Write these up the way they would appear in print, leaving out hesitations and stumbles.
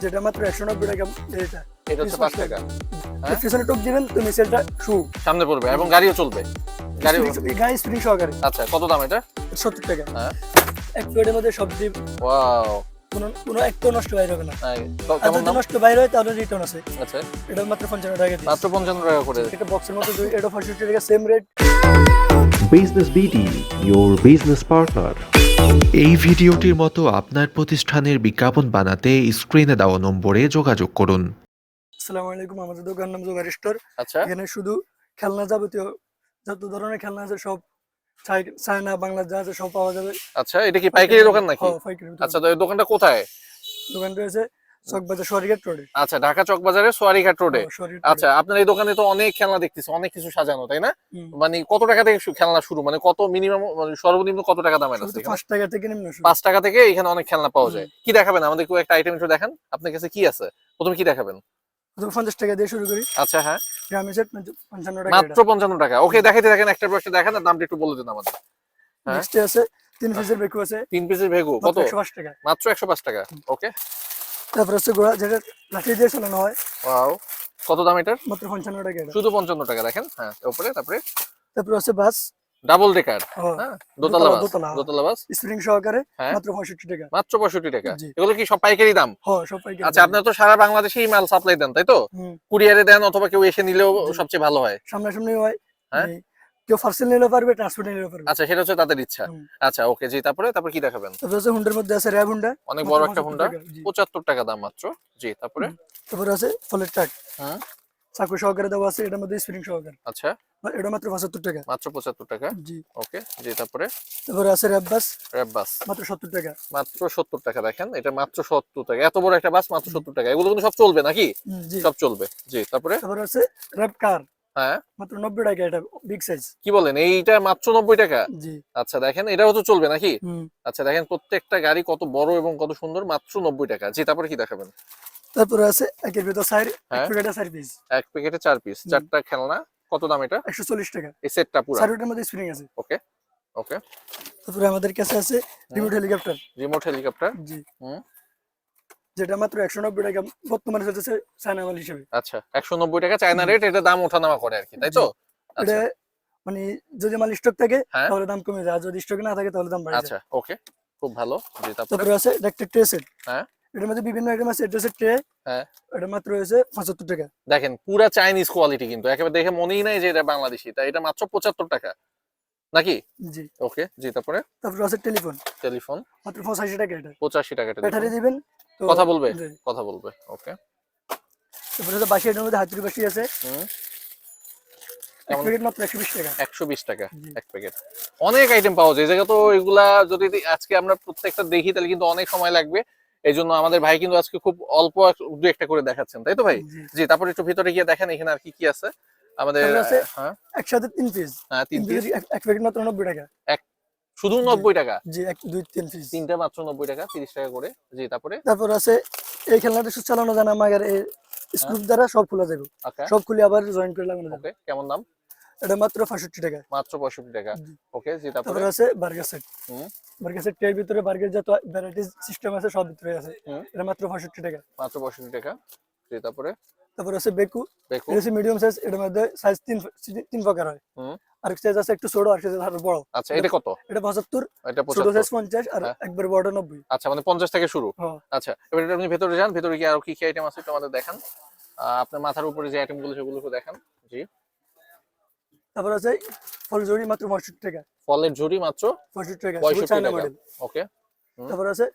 যেটা মাত্র 190 টাকা। এটা এটা হচ্ছে 5 টাকা। হ্যাঁ পিছনে টক দিবেন তো মিসেলটা শু সামনে পড়বে এবং গাড়িও চলবে। গাড়িও গাড়ি স্প্রিং সহকারে। আচ্ছা কত দাম এটা? 70 টাকা। হ্যাঁ এক প্লেটের মধ্যে সব ডিম, ওয়াও কোনো একটা নষ্ট বাইরে হবে না। হ্যাঁ, আর কেমন যদি দাম? নষ্ট বাইরে হয় তাহলে রিটার্ন আছে। আচ্ছা এটা মাত্র 55 টাকা দিই। মাত্র 55 টাকা করে। এটা বক্সের মধ্যে এটা 65 টাকা same rate. Business BD, your business partner. এই ভিডিওটির মতো আপনার প্রতিষ্ঠানের বিজ্ঞাপন বানাতে স্ক্রিনে দেওয়া নম্বরে যোগাযোগ করুন। আসসালামু আলাইকুম, আমাদের দোকান নাম জোগাড় স্টোর। আচ্ছা এখানে শুধু খেলনা যাবতীয় যত ধরনের খেলনা আছে সব চায়না বাংলা যা আছে সব পাওয়া যাবে। আচ্ছা এটা কি পাইকারি দোকান নাকি? হ্যাঁ, পাইকারি দোকান। আচ্ছা তো এই দোকানটা কোথায়? দোকান রয়েছে চকবাজার সোয়ারিঘাট রোডে। আচ্ছা ঢাকা চকবাজারের সোয়ারিঘাট রোডে। সোয়ারিঘাট আচ্ছা আপনার এই দোকানে তো অনেক খেলনা দেখতেছি, অনেক কিছু সাজানো তাই না? হুম। মানে কত টাকা থেকে খেলনা শুরু, মানে কত মিনিমাম, মানে সর্বনিম্ন কত টাকা দামের আছে? 5 টাকা থেকে নিম্ন শুরু। 5 টাকা থেকে এখানে অনেক খেলনা পাওয়া যায়। কি দেখাবেন আমাদের? একটা আইটেম একটু দেখান, আপনার কাছে কি আছে? প্রথমে কি দেখাবেন? 50 টাকা দিয়ে শুরু করি। আচ্ছা হ্যাঁ গ্রামে সেট 55 টাকা। মাত্র 55 টাকা। ওকে দেখাইতে দেখেন, একটা বসে দেখেন আর দামটা একটু বলে দেন আমাদের। হ্যাঁ নেক্সট আছে 3 পিসের বেকু আছে 3 পিসের ভেগু কত? 105 টাকা। মাত্র 105 টাকা। ওকে তারপর আছে গোড়া যেটা লাঠি দিয়ে চালানো হয়, ওয়াও কত দাম এটার? মাত্র 55 টাকা এটা। শুধু 55 টাকা। দেখেন হ্যাঁ উপরে। তারপরে তারপর আছে বাস, ডাবল ডেকার, হ্যাঁ দোতলা বাস, দোতলা। দোতলা বাস স্প্রিং সহকারে হ্যাঁ মাত্র 65 টাকা। মাত্র 65 টাকা। জি। এগুলো কি সব পাইকারি দাম? হ্যাঁ, সব পাইকারি। আচ্ছা আপনারা তো সারা বাংলাদেশেই মাল সাপ্লাই দেন তাই তো? হুম। কুরিয়ারে দেন অথবা কেউ এসে নিলেও জি। সবচেয়ে ভালো হয়। সামনাসামনি হয়। হ্যাঁ। কেউ পার্সেল নিলেও পারবে, ট্রান্সপোর্ট নিলেও পারবে। আচ্ছা সেটা হচ্ছে তাদের ইচ্ছা। হুম। আচ্ছা ওকে জি তারপরে কি দেখাবেন? তারপর আছে হুন্ডার মধ্যে আছে র্যাব হুন্ডা, অনেক মাত্র বড় একটা 75 হুন্ডা, টাকা। জি। 75 টাকা দাম মাত্র। জি তারপরে তারপর আছে ফলের ট্রাক, হ্যাঁ চাকু সহকারে দেওয়া আছে, এটার মধ্যে স্প্রিং সহকারে। আচ্ছা এটা মাত্র 75 টাকা। মাত্র 75 টাকা। জি। ওকে জি তারপরে তারপর আছে র্যাব বাস, র্যাব বাস মাত্র 70 টাকা। মাত্র 70 টাকা। দেখেন এটা মাত্র 70 টাকা। এত বড় একটা বাস মাত্র 70 টাকা। এগুলো কিন্তু সব চলবে নাকি? জি। সব চলবে। জি তারপরে তারপর আছে র্যাব কার, হ্যাঁ মাত্র 90 টাকা, এটা বিগ সাইজ। কি বলেন, এইটা মাত্র 90 টাকা? জি। আচ্ছা দেখেন এটাও তো চলবে নাকি? হুম। আচ্ছা দেখেন প্রত্যেকটা গাড়ি কত বড় এবং কত সুন্দর, মাত্র 90 টাকা। জি তারপরে কি দেখাবেন? তারপরে আছে একের ভিতর সাইড, হ্যাঁ। এক প্যাকেটে 4 পিস, এক প্যাকেটে 4 পিস, 4টা খেলনা। কত দাম এটা? 140 টাকা। এই সেটটা পুরো? সাইডের মধ্যে স্প্রিং আছে। ওকে ওকে তারপরে আমাদের কাছে আছে রিমোট হেলিকপ্টার। Remote helicopter. জি। হুম যেটা মাত্র 190 টাকা বর্তমানে চলতেছে চায়না মাল হিসেবে। আচ্ছা 190 টাকা চায়না রেট। এটা দাম ওঠানামা করে আর কি তাই তো? এটা আচ্ছা মানে যদি মাল স্টক থাকে হ্যাঁ। তাহলে দাম কমে যায়, আর যদি স্টক না থাকে তাহলে দাম বাড়ে যায়। আচ্ছা ওকে খুব ভালো। জি তারপরে তারপরে আছে একটা ট্রে সেট। হ্যাঁ এটার মধ্যে বিভিন্ন আইটেম আছে। এটা হচ্ছে ট্রে, হ্যাঁ এটা মাত্র হয়েছে 75 টাকা। দেখেন পুরা চাইনিজ কোয়ালিটি, কিন্তু একেবারে দেখে মনেই নাই যে এটা বাংলাদেশি। তাই এটা মাত্র 75 টাকা নাকি? জি। ওকে জি তারপরে তারপরে আছে টেলিফোন, টেলিফোন মাত্র 85 টাকা। এটা 85 টাকা ব্যাটারি টেলিফোন। দিবেন তো কথা বলবে? জি। কথা বলবে ওকে। তারপরে আছে বাসি, এটার মধ্যে হাতুড়ি বাসি আছে, হুম এক কেমন? প্যাকেট মাত্র 120 টাকা। 120 টাকা জি। এক প্যাকেট। অনেক আইটেম পাওয়া যায় এই জায়গা। তো এগুলা যদি আজকে আমরা প্রত্যেকটা দেখি তাহলে কিন্তু অনেক সময় লাগবে। এই জন্য আমাদের ভাই কিন্তু আজকে খুব অল্প দু একটা করে দেখাচ্ছেন তাই তো ভাই? জি। জি তারপরে একটু ভিতরে গিয়ে দেখেন এখানে আর কি কি আছে আমাদের। তারপরে আছে হ্যাঁ একসাথে 3 পিস, হ্যাঁ 3 পিস এক প্যাকেট মাত্র 90 টাকা। এক শুধু 90 টাকা? জি, 1 2 3 পিস। তিনটা মাত্র 90 টাকা, 30 টাকা করে। জি তারপরে তারপর আছে এই খেলনাটা শুধু চালানো যায় না, মাগার এই স্ক্রু দ্বারা সব খোলা যাবে, ওকে সব খুলে আবার জয়েন করে লাগানো যাবে। ওকে কেমন দাম? এটা মাত্র 65 টাকা। মাত্র 65 টাকা। জি। ওকে জি তারপরে তারপরে আছে বার্গার সেট। হুম বার্গার সেট এর ভিতরে বার্গার যত ভ্যারাইটিস সিস্টেম আছে সব ভিতরে আছে। হুম এটা মাত্র 65 টাকা। মাত্র 65 টাকা। জি তারপরে তারপরে আছে বেকু, দেখো এটা হচ্ছে মিডিয়াম সাইজ, এটার মধ্যে সাইজ তিন প্রকার হয়। হুম আর সাইজ আছে একটু ছোট, আর সাইজ আরো বড়। আচ্ছা এটা কত? এটা 75, এটা ছোট সাইজ 75। 50 আর হ্যাঁ। একবার বড় 90। আচ্ছা মানে 50 থেকে শুরু। হ্যাঁ। আচ্ছা এবার এটা আপনি ভেতরে যান, ভেতরে কি আরো কি কি আইটেম আছে একটু আমাদের দেখান। আপনার মাথার উপরে যে আইটেম গুলো সেগুলো একটু দেখান। জি তারপর আছে ফল জড়ি, মাত্র 65 টাকা। ফলের ঝুড়ি মাত্র 65 টাকা, 65 চায়না টাকা। মডেল। ওকে তারপর আছে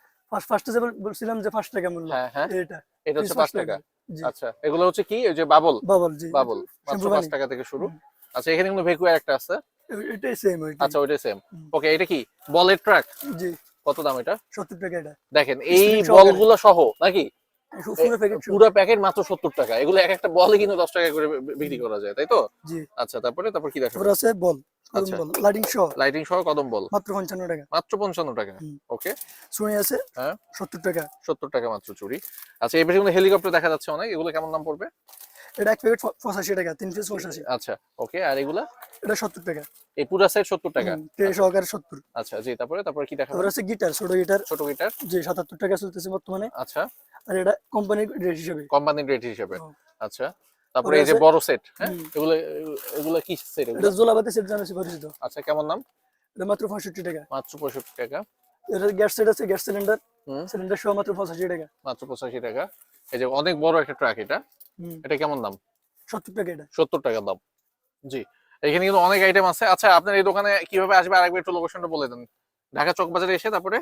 ফার্স্টে যে বলছিলাম যে 5 টাকা মূল্য, হ্যাঁ হ্যাঁ এটা এটা হচ্ছে 5 টাকা। জি। আচ্ছা এগুলো হচ্ছে কি ওই যে বাবল? বাবল, জি। বাবল মাত্র শ্যাম্পু 5 পানি। টাকা থেকে শুরু। আচ্ছা এখানে কিন্তু ভেকুয়ার একটা আছে। এটাই সেম ওইটা। আচ্ছা ওইটা সেম। হুম। ওকে এটা কি বলের ট্রাক? জি। কত দাম এটা? 70 টাকা এটা। দেখেন এই String সহকারে। বলগুলো সহ নাকি? পুরো প্যাকেট পুরো প্যাকেট মাত্র 70 টাকা। এগুলো এক একটা বলই কিন্তু 10 টাকা করে বিক্রি করা যায় তাই তো? জি। আচ্ছা তারপর কি দেখাবো? তারপর আছে বল, কদম আচ্ছা। বল, লাইটিং সহ, লাইটিং সহ কদম বল মাত্র 55 টাকা। মাত্র 55 টাকা। হুম। ওকে ছুরি আছে হ্যাঁ 70 টাকা। 70 টাকা মাত্র চুড়ি। আচ্ছা এবারে কিন্তু হেলিকপ্টার দেখা যাচ্ছে অনেক, এগুলো কেমন দাম পড়বে? এটা এক প্যাকেট 85 টাকা, 3 পিস 85। আচ্ছা ওকে, আর এগুলা এটা 70 টাকা। এই পুরা সেট 70 টাকা। ট্রে সহকারে 70। আচ্ছা জি, তারপরে কি দেখাবেন? তারপর আছে গিটার, ছোট গিটার, ছোট গিটার। জি 77 টাকা চলতেছে বর্তমানে। আচ্ছা, আর এটা কোম্পানির রেট হিসেবে। কোম্পানির রেট হিসেবে। হ্যাঁ। আচ্ছা, তারপরে এই যে আছে- বড় সেট, হ্যাঁ হুম। এগুলো কি সেট এটা এগুলো? জোলাবাতি সেট জানাসি পরিচিত। আচ্ছা, কেমন দাম? এটা মাত্র 65 টাকা। মাত্র 65 টাকা। এটা গ্যাস সেট আছে, গ্যাস সিলিন্ডার, হুম, সিলিন্ডার সহ মাত্র 85 টাকা। মাত্র 85 টাকা। এই যে অনেক বড় একটা ট্রাক এটা, হুম, এটা কেমন দাম? 70 টাকা এটা। 70 টাকা দাম। জি, এখানে কিন্তু অনেক আইটেম আছে। আচ্ছা, আপনার এই দোকানে কিভাবে আসবে আরেকবার একটু লোকেশনটা বলে দেন। ঢাকা চকবাজারে এসে তারপরে?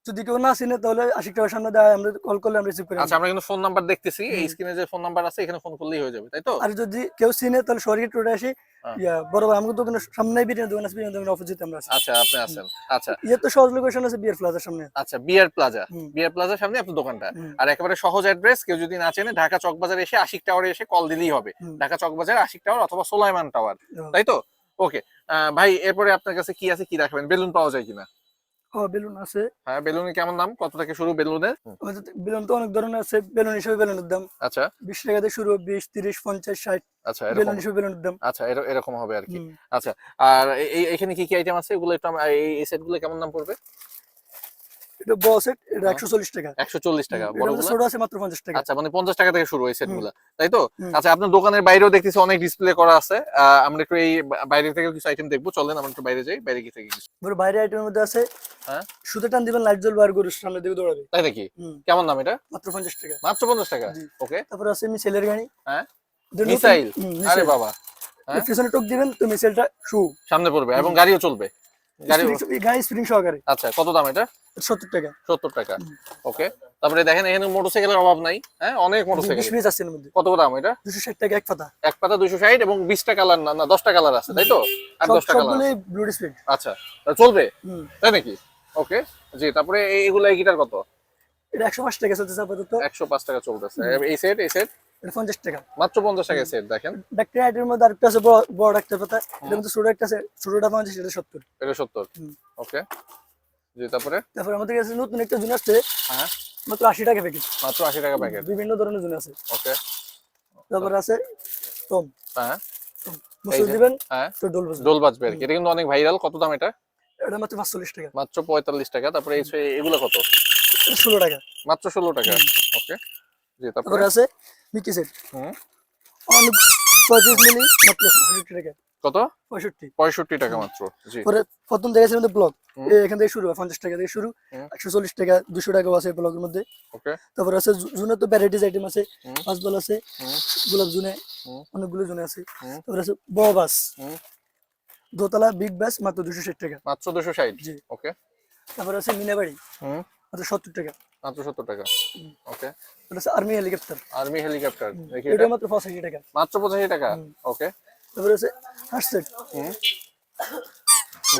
যদি কেউ না চিনে তাহলে 80 টাকার সামনে দেয়, আমরা কল করলে আমরা রিসিভ করে আচ্ছা, নিই। আমরা কিন্তু ফোন নাম্বার দেখতেছি, এই হুম। স্ক্রিনে যে ফোন নাম্বার আছে এখানে ফোন করলেই হয়ে যাবে, তাই তো? আর যদি কেউ চিনে তাহলে সরকারি টোটে আসি, হ্যাঁ। বড় ভাই আমাদের দোকানের সামনে বিরিয়ানি দোকান আছে, বিরিয়ানি দোকানের অপোজিট আমরা আছি। আচ্ছা, আপনি আছেন। আচ্ছা তো সহজ লোকেশন আছে বিয়ার প্লাজার সামনে। আচ্ছা, বিয়ার প্লাজা। হুম। বিয়ার প্লাজার সামনে আপনার দোকানটা। হুম। আর একেবারে সহজ অ্যাড্রেস, কেউ যদি না চেনে ঢাকা চকবাজারে এসে আশিক টাওয়ারে এসে কল দিলেই হবে। হুম। ঢাকা চকবাজার আশিক টাওয়ার অথবা সোলাইমান টাওয়ার, হ্যাঁ। তাই তো? ওকে ভাই, এরপরে আপনার কাছে কি আছে, কি রাখবেন? বেলুন পাওয়া যায় কিনা? বেলুন আছে। হ্যাঁ, বেলুনের কেমন দাম, কত থেকে শুরু বেলুনের? আমাদের বেলুন তো অনেক ধরনের আছে, বেলুন হিসেবে বেলুনের দাম আচ্ছা 20 টাকা থেকে শুরু, 20, 30, 50, 60 আচ্ছা, বেলুন এরকম। হিসেবে বেলুনের দাম। আচ্ছা, এরকম হবে আর কি। হুম। আচ্ছা, আর এখানে কি কি আইটেম আছে এগুলো একটু এই সেট গুলো কেমন দাম পড়বে? এটা বড় সেট, এটা হ্যাঁ। 140 টাকা। 140 টাকা। এটা বড়গুলো? ছোট আছে মাত্র 50 টাকা। আচ্ছা, মানে 50 টাকা থেকে শুরু এই সেট গুলা, তাই তো? হুম। আচ্ছা, আপনার দোকানের বাইরেও দেখতেছি অনেক ডিসপ্লে করা আছে। আমরা একটু এই বাইরে থেকে কিছু আইটেম দেখবো, চলেন আমরা একটু বাইরে যাই। বাইরে কি থেকে কিছু? এবার বাইরে আইটেমের মধ্যে আছে, হ্যাঁ, সুতে টান দিবেন লাইট জ্বলবে আর গরুর সামনে দিকে দৌড়াবে। তাই নাকি? হুম, কেমন দাম এটা? মাত্র 50 টাকা। মাত্র 50 টাকা। জি। ওকে। তারপর আছে মিসাইলের গাড়ি। হ্যাঁ, এটা নতুন- মিসাইল। হুম, আরে মিসাইল। বাবা, হ্যাঁ? এর পিছনে টোক দিবেন তো মিসাইলটা সামনে পড়বে এবং গাড়িও চলবে। গাড়ি। গাড়ি স্প্রিং সহকারে। আচ্ছা, কত দাম এটা? 70 টাকা। 70 টাকা। ওকে। তারপরে দেখেন এখানে মোটরসাইকেলের অভাব নাই, হ্যাঁ, অনেক 20 মোটরসাইকেল। পিস আছে এর মধ্যে। কত দাম এটা? 260 টাকা এক পাতা। এক পাতা 260 এবং 20টা কালার, না 10টা কালার আছে, তাই তো? আর 10টা কালার। সবগুলো ব্লু ডিসপ্লে। আচ্ছা, তা চলবে, হুম, তাই নাকি? ওকে জি, তারপরে এইগুলা গিটার কত? এটা 105 টাকা চলতেছে আপাতত। 105 টাকা চলতেছে। এই সেট এটা 50 টাকা। মাত্র 50 টাকা সেট। দেখেন ডাক্তার আইটেমের মধ্যে আরেকটা আছে বড় বড় ডাক্তার পাতা, এটার মধ্যে ছোট একটা আছে, ছোটটা 50, এটা 70। এটা 70। হুম। ওকে জি, তারপরে? তারপর আমাদের কাছে নতুন একটা জুন আসছে, হ্যাঁ, মাত্র 80 টাকা প্যাকেট। মাত্র 80 টাকা প্যাকেট। বিভিন্ন ধরনের জুন আছে। ওকে। তারপর আছে টম, হ্যাঁ বসে যে- দিবেন হ্যাঁ, তো ডোল বাজবে। ডোল বাজবে আর কি। এটা কিন্তু অনেক ভাইরাল। কত দাম এটা? এটা মাত্র 45 টাকা। মাত্র 45 টাকা। তারপরে এগুলো কত? এটা 16 টাকা। মাত্র 16 টাকা। ওকে জি, তারপর তারপরে? আছে মিকি সেট, হুম, অনেক 35 মিলি মাত্র 65 টাকা। কত? 65। 65 টাকা মাত্র। জি। পরে প্রথম দেখেছি আমাদের ব্লক, হুম। এখান থেকে শুরু হয় 50 টাকা থেকে শুরু, হুম। 140 টাকা, 200 টাকাও আছে ব্লকের মধ্যে। ওকে। তারপর আছে জুনে তো ভ্যারাইটিস আইটেম আছে, হুম। পাঁচ বল আছে, হুম। গোলাপ জুনে, হুম। অনেকগুলো জুনে আছে। হুম। তারপর আছে বড় বাস, হুম। দোতলা বিগ বাস মাত্র 260 টাকা। মাত্র 260। জি। ওকে। তারপর আছে মিনাবাড়ি হুম। মাত্র 70 টাকা। মাত্র 70 টাকা। ওকে। তারপর আছে আর্মি হেলিকপ্টার, আর্মি হেলিকপ্টার দেখি এটা এটা। মাত্র 85 টাকা। মাত্র 85 টাকা। হুম। ওকে। তারপর আছে হার্ট সেট, হুম।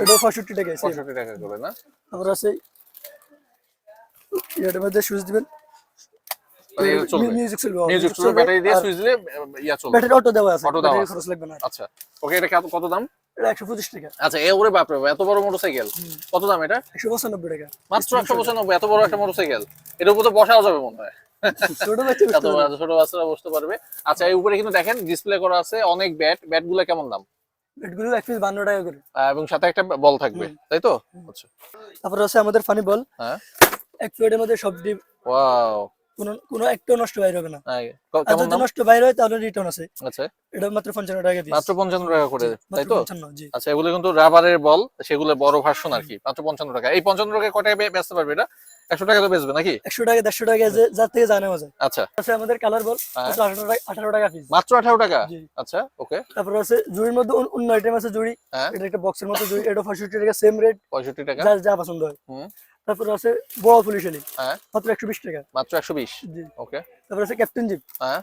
এটাও 65 টাকা আছে। 65 টাকা করে না? তারপর আছে এটার মধ্যে সুইচ দিবেন, মানে এটা চলবে? মিউজিক চলবে, মিউজিক চলবে, ব্যাটারি দিয়ে সুইচ দিলে ইয়া চলবে। ব্যাটারি অটো দেওয়া আছে, অটো দেওয়া ব্যাটারি আছে। খরচ লাগবে না। আচ্ছা ওকে, এটা কত দাম? এটা 125 টাকা। আচ্ছা, ওরে বাপ রে বাপ, এত বড় মোটরসাইকেল, কত দাম এটা? 195 টাকা। মাত্র 195। এত বড় একটা মোটরসাইকেল, এর উপর তো বসাও যাবে মনে হয়। ছোট বাচ্চা এত বড়, ছোট বাচ্চারা বসতে পারবে। আচ্ছা, এই উপরে কিন্তু দেখেন ডিসপ্লে করা আছে অনেক ব্যাট গুলো কেমন দাম? বেডগুলো এক পিস 52 টাকা করে। এবং সাথে একটা বল থাকবে, তাই তো? আচ্ছা তারপর আছে আমাদের ফানি বল, হ্যাঁ। এক প্লেটের মধ্যে সব ডিপ, ওয়াও, কোনো একটাও নষ্ট বাইরে হবে না। আর কেমন যদি দাম? নষ্ট বাইরে হয় তাহলে রিটার্ন আছে। আচ্ছা, এটা মাত্র 55 টাকা পিস। মাত্র 55 টাকা করে, তাই তো? 55, জি। আচ্ছা, এগুলো কিন্তু রাবারের বল, সেগুলো বড় ভার্সন আর কি। মাত্র 55 টাকা। এই 55 টাকায় কয় টাকা বেচতে পারবে এটা? 100 টাকা তো বেচবে নাকি? 100 টাকা 150 টাকা যার থেকে জানা যায়। আচ্ছা, আছে আমাদের কালার বল, হ্যাঁ। মাত্র 18 টাকা পিস। মাত্র 18 টাকা। জি। আচ্ছা ওকে। তারপর আছে জুড়ির মধ্যে অন্য আইটেম আছে জুড়ি, হ্যাঁ, এটা একটা বক্সের মতো জুড়ি, এটা 65 টাকা, সেম রেট, 65 টাকা। যার যা পছন্দ হয়। হুম। তারপর আছে বড় পুলিশালি, হ্যাঁ, মাত্র 120 টাকা। মাত্র 120। জি। ওকে। তারপর আছে ক্যাপ্টেন জিপ, হ্যাঁ,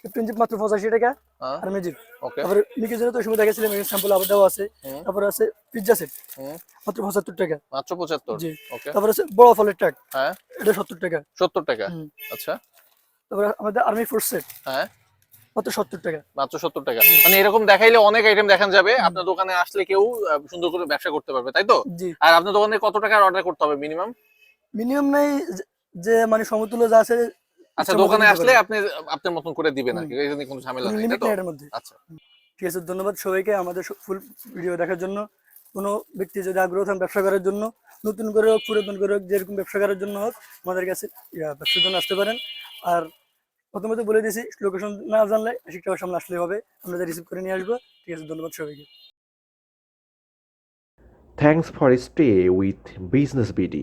ক্যাপ্টেন জিপ মাত্র 85 টাকা। হ্যাঁ, আর ম্যাজিক। ওকে। তারপর মিকির জন্য তো ওই সময় দেখেছিলাম স্যাম্পল আবার দেওয়া আছে। হুম। তারপর আছে পিজ্জা সেট, হুম। মাত্র 75 টাকা। মাত্র 75। জি। ওকে। তারপর আছে বড় ফলের ট্রাক, হ্যাঁ, এটা 70 টাকা। 70 টাকা। হুম। আচ্ছা, তারপর আমাদের আর্মি ফোর্স সেট, হ্যাঁ, মাত্র 70 টাকা। মাত্র 70 টাকা। মানে এরকম দেখাইলে অনেক আইটেম দেখান যাবে। আপনার দোকানে আসলে কেউ সুন্দর করে ব্যবসা করতে পারবে, তাই তো? জি। আর আপনার দোকানে কত টাকার অর্ডার করতে হবে মিনিমাম? মিনিমাম নাই, যে মানে সমতুল্য যা আছে আচ্ছা, ইচ্ছা মতো দোকানে নিতে আসলে পারবেন। আপনি আপনার মতন করে দিবেন আর কি, এই জন্য কোনো ঝামেলা কোনো নাই, তাই লিমিট তো? নেই এর মধ্যে। আচ্ছা। ঠিক আছে, ধন্যবাদ সবাইকে আমাদের ফুল ভিডিও দেখার জন্য। কোনো ব্যক্তি যদি আগ্রহ থাকেন ব্যবসা করার জন্য, নতুন করে হোক পুরাতন করে হোক, যেরকম ব্যবসা করার জন্য হোক, আমাদের কাছে ব্যবসার জন্য আসতে পারেন। আর প্রথমে তো বলে দিয়েছি, লোকেশন না জানলে আশিক টাকার সামনে আসলে হবে, আমরা রিসিভ করে নিয়ে আসবো। ঠিক আছে, ধন্যবাদ সবাইকে। Thanks for stay with Business BD.